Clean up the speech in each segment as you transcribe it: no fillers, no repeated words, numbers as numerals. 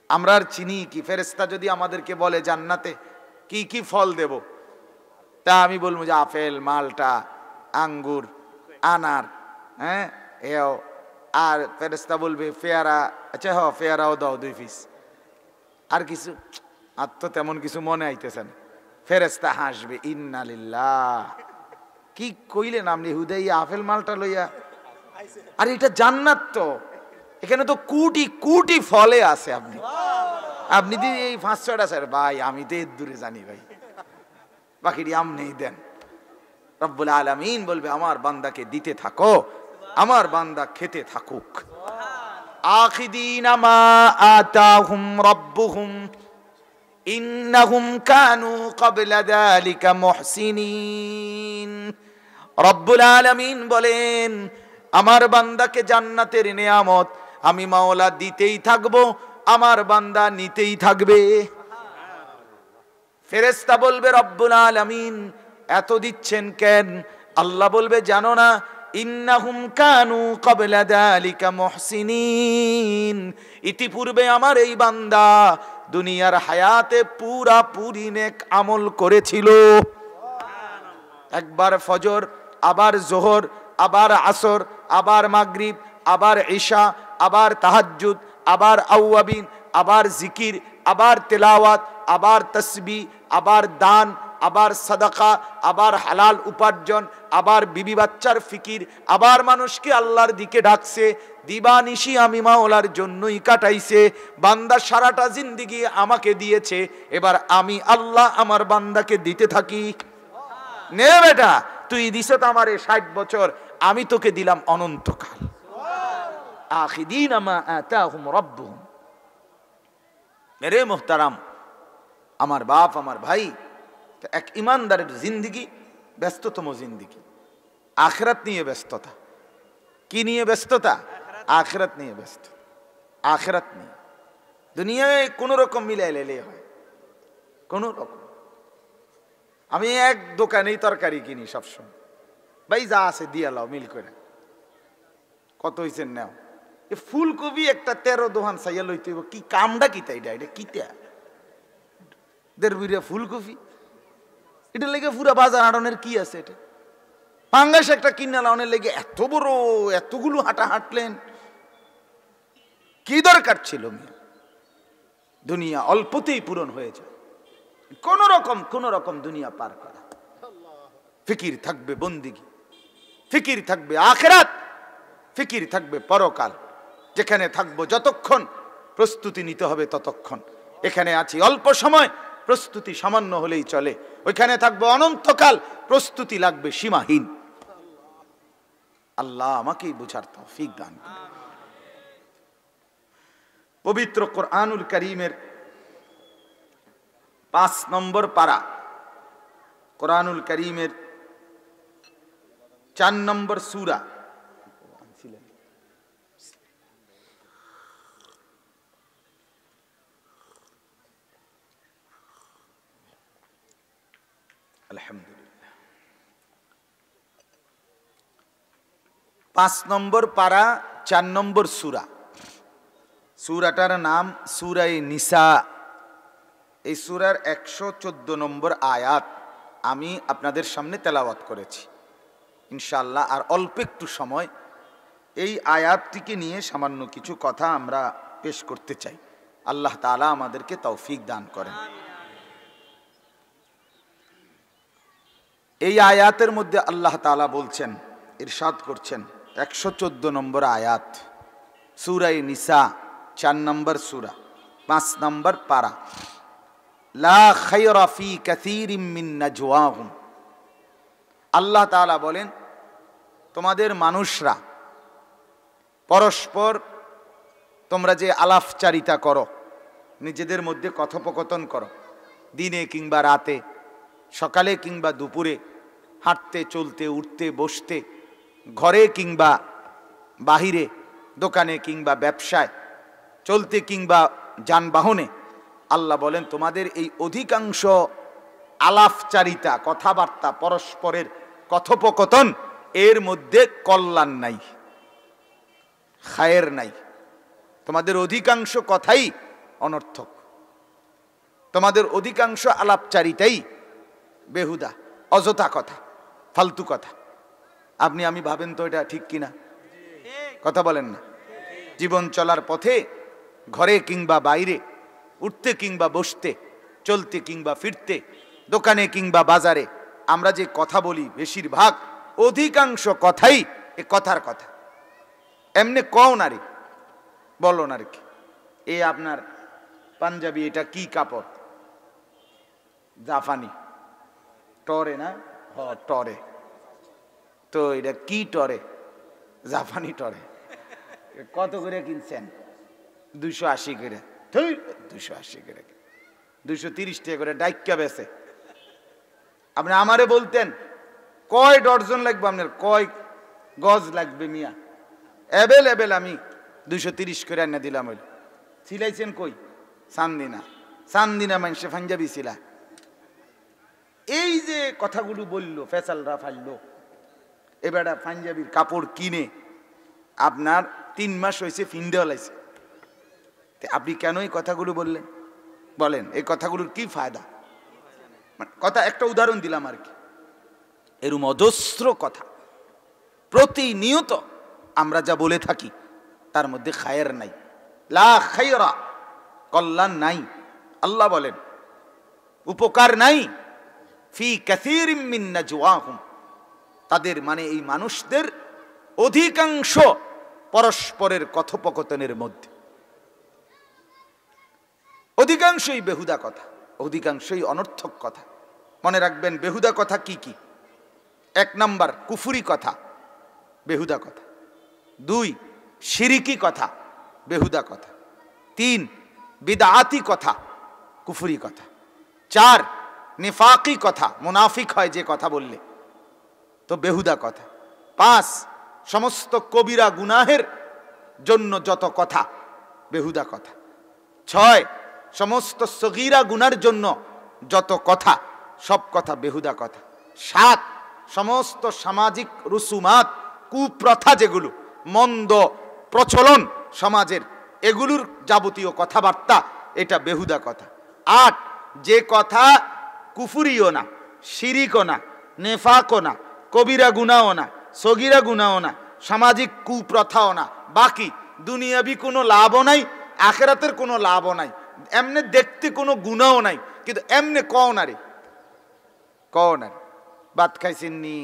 আমরা আর চিনি কি? ফেরেশতা যদি আমাদেরকে বলে জান্নাতে কি কি ফল দেব, তা আমি বলবো যে আপেল, মালটা, আঙ্গুর, আনার, হ্যাঁ এও। আর ফেরেশতা বলবে পেয়ারা, আচ্ছা হ পেয়ারাও দাও 2 পিস। আর কিছু? আর তো তেমন কিছু মনে আইতেছে না। ফেরেশতা হাসবে, ইন্না লিল্লাহ, কি কইলেন আপনি হুদাই আপেল মালটা লইয়া? আর এটা জান্নাত, তো এখানে তো কোটি কোটি ফলে আছে। আপনি দি এই 5-6টা স্যার ভাই, আমি তো এর দূরে জানি ভাই, বাকিটি আমনেই দেন। রব্বুল আলামিন বলবে আমার বান্দাকে দিতে থাকো, আমার বান্দা খেতে থাকুক। আখিদিনা মা আতাহুম রাব্বুহুম ইন্নাহুম কানু ক্বাবলা যালিকা মুহসিনিন। রব্বুল আলামিন বলেন আমার বান্দাকে জান্নাতের নিয়ামত আমি মাওলা দিতেই থাকবো, আমার বান্দা নিতেই থাকবে। ফেরেশতা বলবে রব্বুল আলামিন এত দিচ্ছেন কেন? আল্লাহ বলবে জানো না, ইন্নাহুম কানু ক্বাবলা যালিকা মুহসিনিন, ইতিপূর্বে আমার এই বান্দা দুনিয়ার হায়াতে পুরাপুরি নেক আমল করেছিল। একবার ফজর, আবার জোহর, আবার আসর, আবার মাগরিব, আবার ইশা, আবার তাহাজ্জুদ, আবার আওয়াবিন, আবার জিকির, আবার তেলাওয়াত, আবার তাসবিহ, আবার দান, আবার সাদাকা, আবার হালাল উপার্জন, আবার বিবি বাচ্চার ফিকির, আবার মানুষকে আল্লাহর দিকে ডাকছে। দিবানিশি আমি মাওলার জন্যই কাটাইছে। বান্দা সারাটা জিন্দেগি আমাকে দিয়েছে, এবার আমি আল্লাহ আমার বান্দাকে দিতে থাকি। নে বেটা, তুই দিছ তো আমারে 60 বছর, আমি তোকে দিলাম অনন্তকাল। আখিদিনা মা আতাহুম রাব্বুহুম। মেরে মুহতারাম, আমার বাপ, আমার ভাই, এক ইমানদারের জিন্দেগি ব্যস্ততম জিন্দেগি, আখিরাত নিয়ে ব্যস্ততা। কি নিয়ে ব্যস্ততা? আখিরাত নিয়ে ব্যস্ত। আখিরাত নিয়ে, দুনিয়ায় কোন রকম মিলাই লেলে হয়, কোন রকম। আমি এক দোকানেই তরকারি কিনি সবসময়, ভাই যা আছে দিয়া লাও মিল করে। কত হয়েছে নাও। এ ফুলকপি একটা 13 দোকান চাইয়া লইতে হইব, কি কামটা কিতা? এটা কিতা 1.5 বিঘা ফুলকপি, এটা লেগে পুরা বাজার আড়নের কি আছে? এটা পাঙ্গাস একটা কিনা লাউনের লেগে এত বড় এতগুলো হাঁটা হাঁটলেন, কি দরকার ছিল? দুনিয়া অল্পতেই পূরণ হয়ে যায়, কোন রকম দুনিয়া পার করা। ফিকির থাকবে বন্দিগি, ফিকির থাকবে আখিরাত, ফিকির থাকবে পরকাল। যেখানে থাকবো যতক্ষণ প্রস্তুতি নিতে হবে ততক্ষণ। এখানে আছি অল্প সময়, প্রস্তুতি সামান্য হলেই চলে। ওইখানে থাকবো অনন্তকাল, প্রস্তুতি লাগবে সীমাহীন। আল্লাহ আমাকেই বুঝার তৌফিক দান করুন। পবিত্র কোরআনুল কারীমের 5 নম্বর পারা, কোরআনুল কারীমের 4 নম্বর সূরা, আলহামদুলিল্লাহ 5 নম্বর পারা 4 নম্বর সূরা। সূরাটার নাম সূরায়ে নিসা। এই সূরার 114 নম্বর আয়াত আমি আপনাদের সামনে তেলাওয়াত করেছি ইনশাআল্লাহ। আর অল্প একটু সময় এই আয়াতটিকে নিয়ে সামান্য কিছু কথা আমরা পেশ করতে চাই। আল্লাহ তাআলা আমাদেরকে তৌফিক দান করেন। এই আয়াতের মধ্যে আল্লাহ তাআলা বলছেন, ইরশাদ করছেন, 114 নম্বর আয়াত, সূরায়ে নিসা 4 নম্বর সূরা 5 নম্বর পারা। লা খায়রা ফি কাসীরিম মিন নাজওয়াহুম। আল্লাহ তাআলা বলেন তোমাদের মানুষরা পরস্পর তোমরা যে আলাপচারিতা করো, নিজেদের মধ্যে কথোপকথন করো, দিনে কিংবা রাতে, সকালে কিংবা দুপুরে, হাঁটতে চলতে উঠতে বসতে, ঘরে কিংবা বাহিরে, দোকানে কিংবা ব্যবসায়, চলতে কিংবা যানবাহনে, আল্লাহ বলেন তোমাদের এই অধিকাংশ আলাপচারিতা, কথাবার্তা, পরস্পরের কথোপকথন, এর মধ্যে কল্যাণ নাই, খায়ের নাই। তোমাদের অধিকাংশ কথাই অনর্থক। তোমাদের অধিকাংশ আলাপচারিতাই বেহুদা, অযথা কথা, ফালতু কথা। আপনি আমি ভাবেন তো এটা ঠিক কিনা? কথা বলেন না। জীবন চলার পথে ঘরে কিংবা বাইরে, উঠতে কিংবা বসতে, চলতে কিংবা ফিরতে, দোকানে কিংবা বাজারে আমরা যে কথা বলি বেশিরভাগ অধিকাংশ কথাই এ কথার কথা। এমনি কও না রে, বলো না রে কি এ আপনার পাঞ্জাবি, এটা কি কাপড়? জাপানি টরে না? হ টরে। তো এটা কি টরে? জাপানি টরে। কত করে কিনছেন? 280 করে। 280 করে, 230 টাকা করে ডাইক্কা বেছে। আপনি আমারে বলতেন কয় ডর্জন লাগবে, আপনার কয় গজ লাগবে মিয়া, অ্যাভেলেবেল আমি 230 করে এনে দিলাম। হইল সিলাইছেন কই? চান্দিনা। চান্দিনা মানুষে পাঞ্জাবি ছিলা। এই যে কথাগুলো বললো, ফেসালরা ফাইল, এবার পাঞ্জাবির কাপড় কিনে আপনার 3 মাস হয়েছে, ফিন্ডে হলাইছে। আপনি কেন এই কথাগুলো বললেন বলেন? এই কথাগুলোর কি ফায়দা? কথা একটা উদাহরণ দিলাম আর কি। এরম অজস্র কথা প্রতিনিয়ত আমরা যা বলে থাকি তার মধ্যে খায়ের নাই, লা খায়রা, কল্যাণ নাই। আল্লাহ বলেন উপকার নাই, ফি কাসীরিম মিন নাজওয়াহুম, তাদের মানে এই মানুষদের অধিকাংশ পরস্পরের কথোপকথনের মধ্যে অধিকাংশই বেহুদা কথা, অধিকাংশই অনর্থক কথা। মনে রাখবেন বেহুদা কথা কি কি? 1 নাম্বার কুফরি কথা, বেহুদা কথা। 2 শিরিকি কথা, বেহুদা কথা। 3 বিদআতি কথা, কুফরি কথা। 4 নিফাকি কথা, মুনাফিক হয় যে কথা বললে, তো বেহুদা কথা। 5 সমস্ত কবিরা গুনাহের জন্য যত কথা, বেহুদা কথা। 6 সমস্ত সগীরা গুনার জন্য যত কথা, সব কথা বেহুদা কথা। 7 সমস্ত সামাজিক রুসুমাত, কুপ্রথা যেগুলো মন্দ প্রচলন সমাজের, এগুলোর যাবতীয় কথাবার্তা, এটা বেহুদা কথা। 8 যে কথা কুফুরিও না, শিরিকও না, নেফাকও না, কবিরা গুনাও না, সগীরা গুনাও না, সামাজিক কুপ্রথাও না, বাকি দুনিয়াবি কোনো লাভও নাই, আখিরাতের কোনো লাভও নাই, এমনে দেখতে কোনো গুনাও নাই, কিন্তু এমনে কও না রে, কও না। ভাত খাইছেন নি?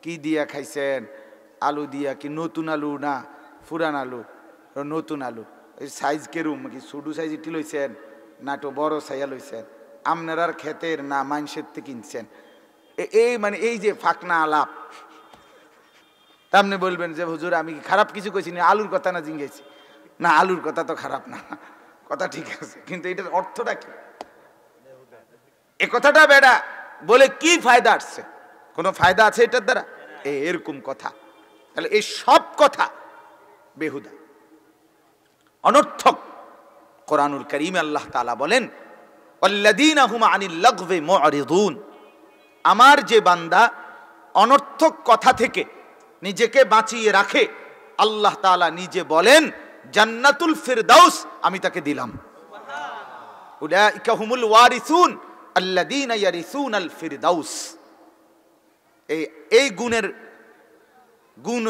কি দিয়া খাইছেন? আলু দিয়া? কি নতুন আলু না পুরান আলু? নতুন আলু। এই সাইজ কেরুম, কি ছোটো সাইজ ইটি লইছেন না তো বড় সাইয়া লইছেন? আপনার ক্ষেতের না মানুষের থেকে কিনছেন? এই মানে এই যে ফাঁকনা আলাপ, আপনি বলবেন যে হুজুর আমি খারাপ কিছু কইছি না, আলুর কথা না জিঙ্গেছি। না, আলুর কথা তো খারাপ না, কথা ঠিক আছে, কিন্তু এটার অর্থটা কি? এ কথাটা বেটা বলে কি ফায়দা আসছে? কোনো ফায়দা আছে এটার দ্বারা? এরকম কথা। তাহলে এই সব কথা বেহুদা, অনর্থক। কোরআনুল কারীমে আল্লাহ তাআলা বলেন ওয়াল্লাযীনা হুম আনিল লাগবি মুআরিদুন, আমার যে বান্দা অনর্থক কথা থেকে নিজেকে বাঁচিয়ে রাখে, আল্লাহ তাআলা নিজে বলেন জান্নাতুল ফিরদাউস আমি তাকে দিলাম। উলাইকা হুমুল ওয়ারিসুন আল্লাযীনা ইয়ারিসুনাল ফিরদাউস। এই গুণ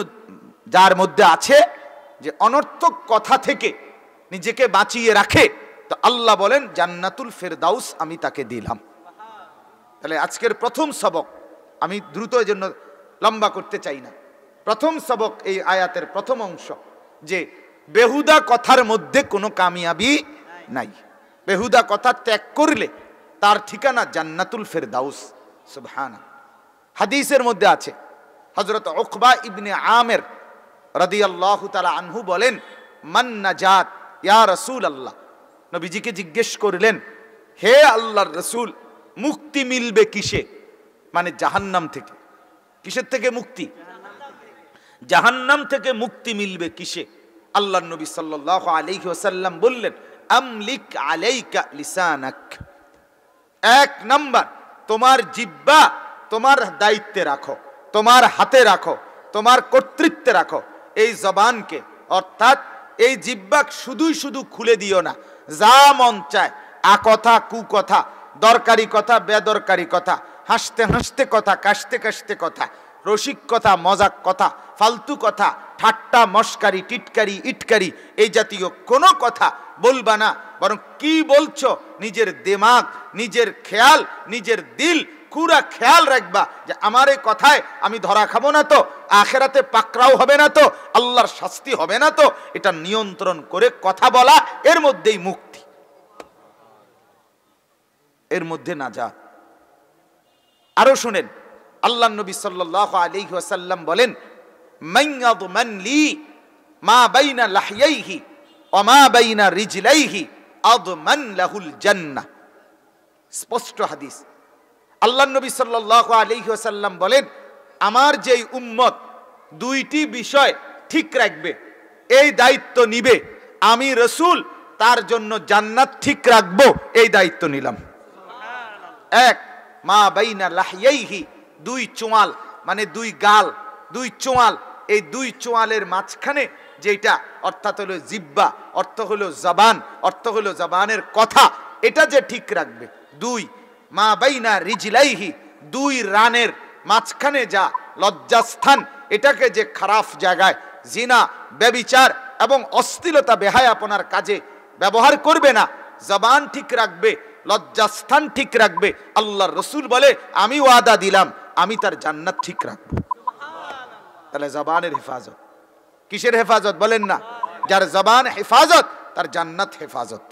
যার মধ্যে আছে যে অনর্থক কথা থেকে নিজেকে বাঁচিয়ে রাখে, তো আল্লাহ বলেন জান্নাতুল ফিরদাউস আমি তাকে দিলাম। তাহলে আজকের প্রথম সবক, আমি দ্রুত এর জন্য লম্বা করতে চাই না, প্রথম সবক এই আয়াতের প্রথম অংশ যে বেহুদা কথার মধ্যে কোনো কামিয়াবি নাই। বেহুদা কথা ত্যাগ করলে তার ঠিকানা জান্নাতুল ফিরদাউস। সুবহানাল্লাহ। হাদিসের মধ্যে আছে, হযরত উকবা ইবনে আমির রাদিয়াল্লাহু তাআলা আনহু বলেন মান নাজাত ইয়া রাসূলুল্লাহ, নবীজিকে জিজ্ঞেস করলেন হে আল্লাহর রাসূল মুক্তি মিলবে কিসে? মানে জাহান্নাম থেকে। কিসের থেকে মুক্তি? জাহান্নাম থেকে মুক্তি মিলবে কিসে? আল্লাহর নবী সাল্লাল্লাহু আলাইহি ওয়াসাল্লাম বললেন আমলিক আলাইকা লিসানাক, 1 নাম্বার তোমার জিহ্বা তোমার দায়িত্বে রাখো, তোমার হাতে রাখো, তোমার কর্তৃত্বে রাখো এই জবানকে, অর্থাৎ এই জিহ্বা শুধু খুলে দিও না, যা মন চায়, আ কথা কু কথা, দরকারি কথা বেদরকারি কথা, হাসতে হাসতে কথা, কাশতে কাশতে কথা, রসিক কথা মজাক কথা, ফালতু কথা, ঠাট্টা মস্কারি টিটকারি ইটকারি এই জাতীয় কোনো কথা বলবা না। বরং কি বলছো নিজের দিমাগ, নিজের খেয়াল, নিজের দিল পুরা খেয়াল রাখবা যে আমার এই কথায় আমি ধরা খাবো না তো, আখেরাতে পাকড়াও হবে না তো, আল্লাহর শাস্তি হবে না তো। এটা নিয়ন্ত্রণ করে কথা বলা, এর মধ্যেই মুক্তি, এর মধ্যে নাজাত। আরো শুনেন, আল্লাহ নবী সাল্লাল্লাহু আলাইহি ওয়াসাল্লাম বলেন, মান ইয়াদমান লি মা বাইনা লাহইহি ওয়া মা বাইনা রিজলাইহি আদমান লাহুল জান্নাহ। স্পষ্ট হাদিস। আল্লাহ নবী সাল্লাল্লাহু আলাইহি ওয়াসাল্লাম বলেন, আমার যেই উম্মত দুইটি বিষয় ঠিক রাখবে, এই দায়িত্ব নিবে, আমি রাসূল তার জন্য জান্নাত ঠিক রাখবো, এই দায়িত্ব নিলাম। এক, মা বাইনা লাহইহি, দুই চোয়াল মানে দুই গাল, দুই চোয়াল, এই দুই চোয়ালের মাঝখানে যেটা, অর্থাৎ হলো জিহ্বা, অর্থ হলো জবান, অর্থ হলো জবানের কথা, এটা যে ঠিক রাখবে। দুই, মা বাইনা রিজলাইহি, দুই রানের মাঝখানে যা লজ্জাস্থান, এটাকে যে খারাপ জায়গায় জিনা, ব্যভিচার এবং অশ্লীলতা বেহায়াপনার কাজে ব্যবহার করবে না, জবান ঠিক রাখবে, লজ্জাস্থান ঠিক রাখবে। আল্লাহর রাসূল বলে, আমি ওয়াদা দিলাম আমি তার জান্নাত ঠিক রাখবো। তাহলে জবানের হেফাজত, কিসের হেফাজত বলেন না? যার জবান হেফাজত তার জান্নাত হেফাজত।